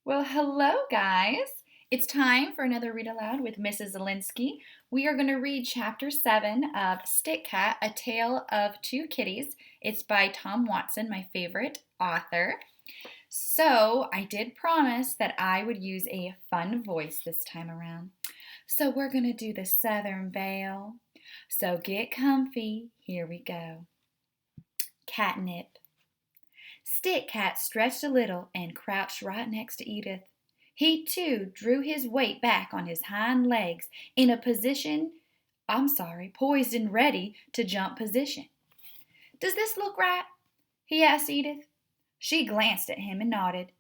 Well, hello, guys. It's time for another Read Aloud with Mrs. Zielenski. We are going to read Chapter 7 of Stick Cat, A Tale of Two Kitties. It's by Tom Watson, my favorite author. So, I did promise that I would use a fun voice this time around. So, we're going to do the Southern Belle. So, get comfy. Here we go. Catnip. Stick Cat stretched a little and crouched right next to Edith. He, too, drew his weight back on his hind legs in a poised and ready to jump position. Does this look right? He asked Edith. She glanced at him and nodded.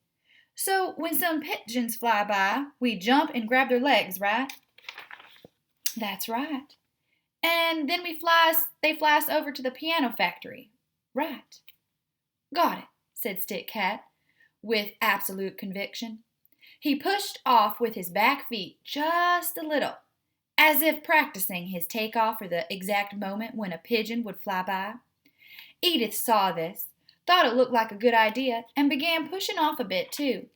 So when some pigeons fly by, we jump and grab their legs, right? That's right. And then they fly us over to the piano factory. Right. Got it, said Stick Cat with absolute conviction. He pushed off with his back feet just a little, as if practicing his takeoff for the exact moment when a pigeon would fly by. Edith saw this, thought it looked like a good idea, and began pushing off a bit too.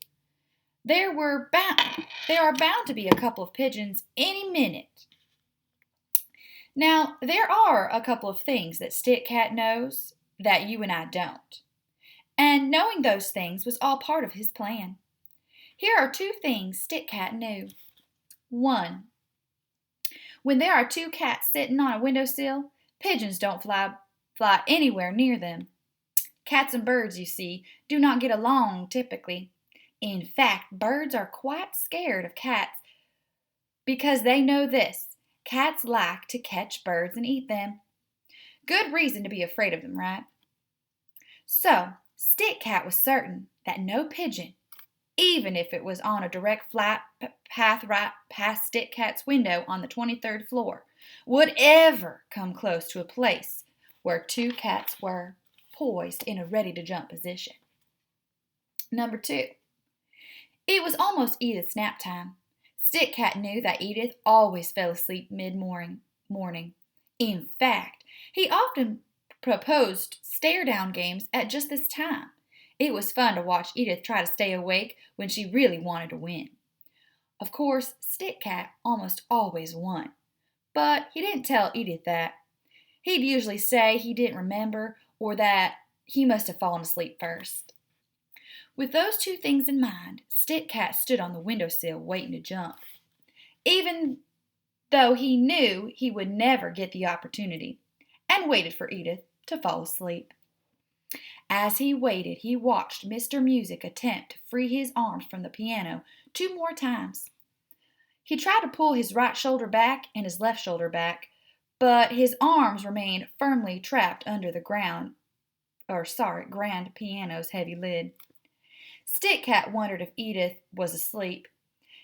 There are bound to be a couple of pigeons any minute. Now, there are a couple of things that Stick Cat knows that you and I don't. And knowing those things was all part of his plan. Here are two things Stick Cat knew. 1. When there are two cats sitting on a windowsill, pigeons don't fly anywhere near them. Cats and birds, you see, do not get along typically. In fact, birds are quite scared of cats because they know this. Cats like to catch birds and eat them. Good reason to be afraid of them, right? So, Stick Cat was certain that no pigeon, even if it was on a direct flight path right past Stick Cat's window on the 23rd floor, would ever come close to a place where two cats were, poised in a ready-to-jump position. Number 2. It was almost Edith's nap time. Stick Cat knew that Edith always fell asleep mid-morning. In fact, he often proposed stare-down games at just this time. It was fun to watch Edith try to stay awake when she really wanted to win. Of course, Stick Cat almost always won, but he didn't tell Edith that. He'd usually say he didn't remember or that he must have fallen asleep first. With those two things in mind, Stick Cat stood on the windowsill waiting to jump, even though he knew he would never get the opportunity, and waited for Edith to fall asleep. As he waited, he watched Mr. Music attempt to free his arms from the piano 2 more times. He tried to pull his right shoulder back and his left shoulder back, but his arms remained firmly trapped under the grand piano's heavy lid. Stick Cat wondered if Edith was asleep.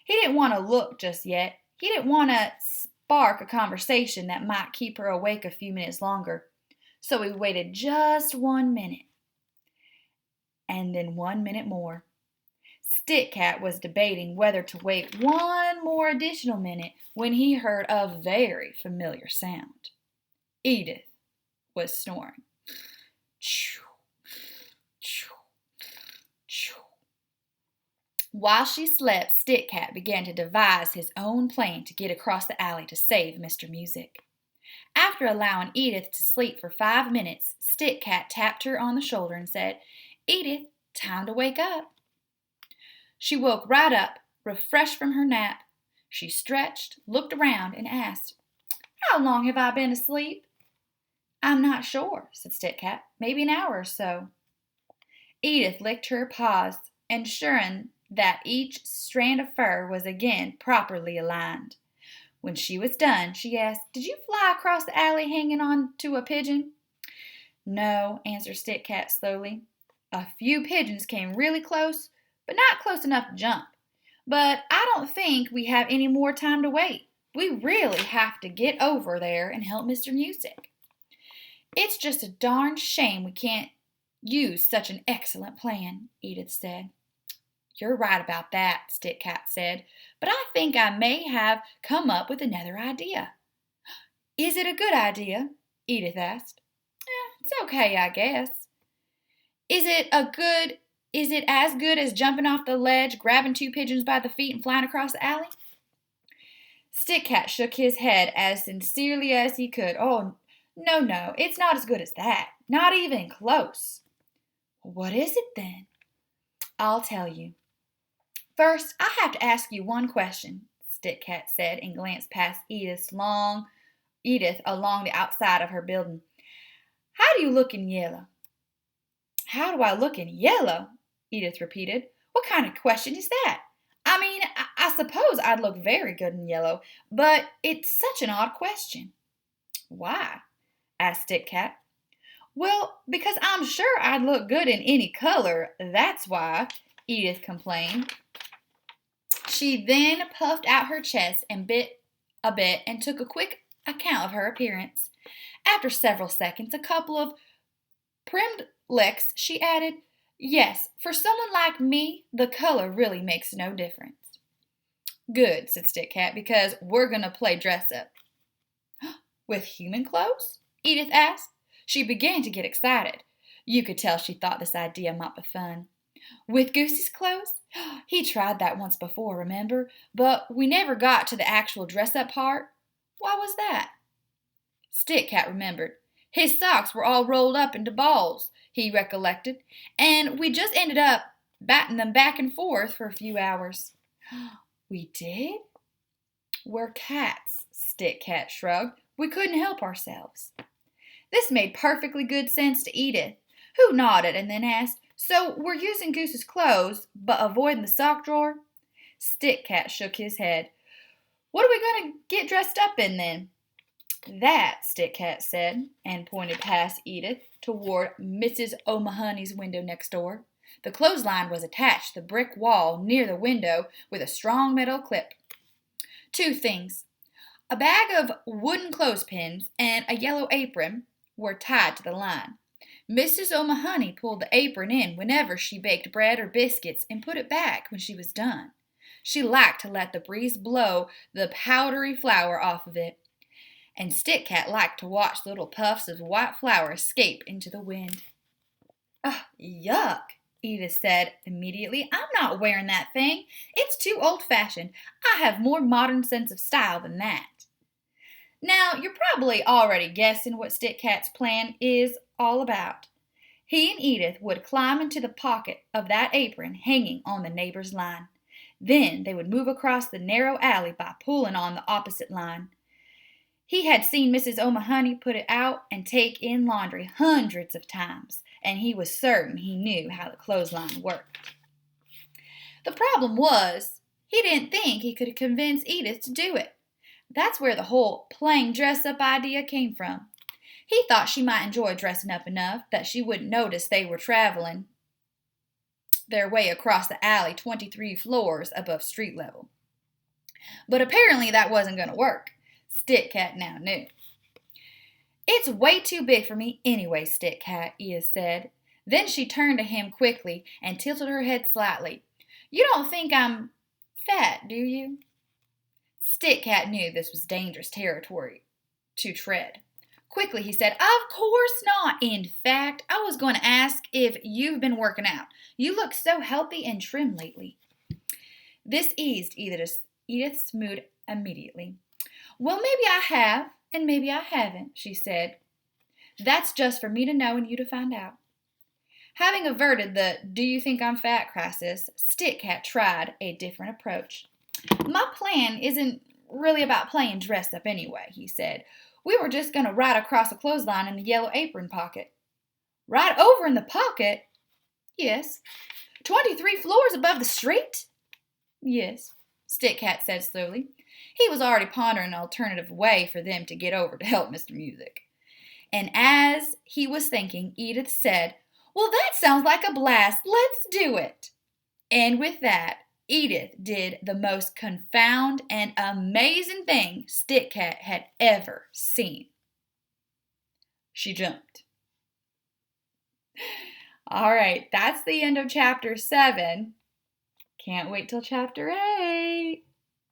He didn't want to look just yet. He didn't want to spark a conversation that might keep her awake a few minutes longer. So he waited just 1 minute. And then 1 minute more. Stick Cat was debating whether to wait 1 more additional minute when he heard a very familiar sound. Edith was snoring. While she slept, Stick Cat began to devise his own plan to get across the alley to save Mr. Music. After allowing Edith to sleep for 5 minutes, Stick Cat tapped her on the shoulder and said, "Edith, time to wake up." She woke right up, refreshed from her nap. She stretched, looked around, and asked, "How long have I been asleep?" "I'm not sure," said Stick Cat. "Maybe an hour or so." Edith licked her paws, ensuring that each strand of fur was again properly aligned. When she was done, she asked, "Did you fly across the alley hanging on to a pigeon?" "No," answered Stick Cat slowly. "A few pigeons came really close, but not close enough to jump. But I don't think we have any more time to wait. We really have to get over there and help Mr. Music." "It's just a darn shame we can't use such an excellent plan," Edith said. "You're right about that," Stick Cat said, "but I think I may have come up with another idea." "Is it a good idea?" Edith asked. It's okay, I guess." "Is it a good Is it as good as jumping off the ledge, grabbing two pigeons by the feet, and flying across the alley? Stick Cat shook his head as sincerely as he could. Oh, no, it's not as good as that. Not even close. What is it then? I'll tell you. First, I have to ask you one question, Stick Cat said and glanced past Edith along the outside of her building. How do you look in yellow? How do I look in yellow? Edith repeated. What kind of question is that? I mean, I suppose I'd look very good in yellow, but it's such an odd question. Why? Asked Stick Cat. Well, because I'm sure I'd look good in any color, that's why, Edith complained. She then puffed out her chest and bit a bit and took a quick account of her appearance. After several seconds, a couple of prim licks, she added, Yes, for someone like me, the color really makes no difference. Good, said Stick Cat, because we're going to play dress up. With human clothes? Edith asked. She began to get excited. You could tell she thought this idea might be fun. With Goosey's clothes? He tried that once before, remember? But we never got to the actual dress-up part. Why was that? Stick Cat remembered. His socks were all rolled up into balls, he recollected, and we just ended up batting them back and forth for a few hours. We did? We're cats, Stick Cat shrugged. We couldn't help ourselves. This made perfectly good sense to Edith, who nodded and then asked, So we're using Goose's clothes, but avoiding the sock drawer? Stick Cat shook his head. What are we going to get dressed up in then? That, Stick Cat said, and pointed past Edith toward Mrs. O'Mahony's window next door. The clothesline was attached to the brick wall near the window with a strong metal clip. Two things. A bag of wooden clothespins and a yellow apron were tied to the line. Mrs. O'Mahony pulled the apron in whenever she baked bread or biscuits and put it back when she was done. She liked to let the breeze blow the powdery flour off of it, and Stick Cat liked to watch little puffs of white flour escape into the wind. Yuck, Edith said immediately. I'm not wearing that thing. It's too old-fashioned. I have more modern sense of style than that. Now, you're probably already guessing what Stick Cat's plan is all about. He and Edith would climb into the pocket of that apron hanging on the neighbor's line. Then they would move across the narrow alley by pulling on the opposite line. He had seen Mrs. O'Mahony put it out and take in laundry hundreds of times, and he was certain he knew how the clothesline worked. The problem was, he didn't think he could convince Edith to do it. That's where the whole playing dress-up idea came from. He thought she might enjoy dressing up enough that she wouldn't notice they were traveling their way across the alley 23 floors above street level. But apparently that wasn't going to work. Stick Cat now knew. It's way too big for me anyway, Stick Cat, Edith said. Then she turned to him quickly and tilted her head slightly. You don't think I'm fat, do you? Stick Cat knew this was dangerous territory to tread. Quickly, he said, Of course not. In fact, I was going to ask if you've been working out. You look so healthy and trim lately. This eased Edith's mood immediately. Well, maybe I have, and maybe I haven't, she said. That's just for me to know and you to find out. Having averted the do you think I'm fat crisis, Stick Cat tried a different approach. My plan isn't really about playing dress up anyway, he said. We were just going to ride across a clothesline in the yellow apron pocket. Right over in the pocket? Yes. 23 floors above the street? Yes, Stick Cat said slowly. He was already pondering an alternative way for them to get over to help Mr. Music. And as he was thinking, Edith said, Well, that sounds like a blast. Let's do it. And with that, Edith did the most confound and amazing thing Stick Cat had ever seen. She jumped. All right, that's the end of chapter 7. Can't wait till chapter 8.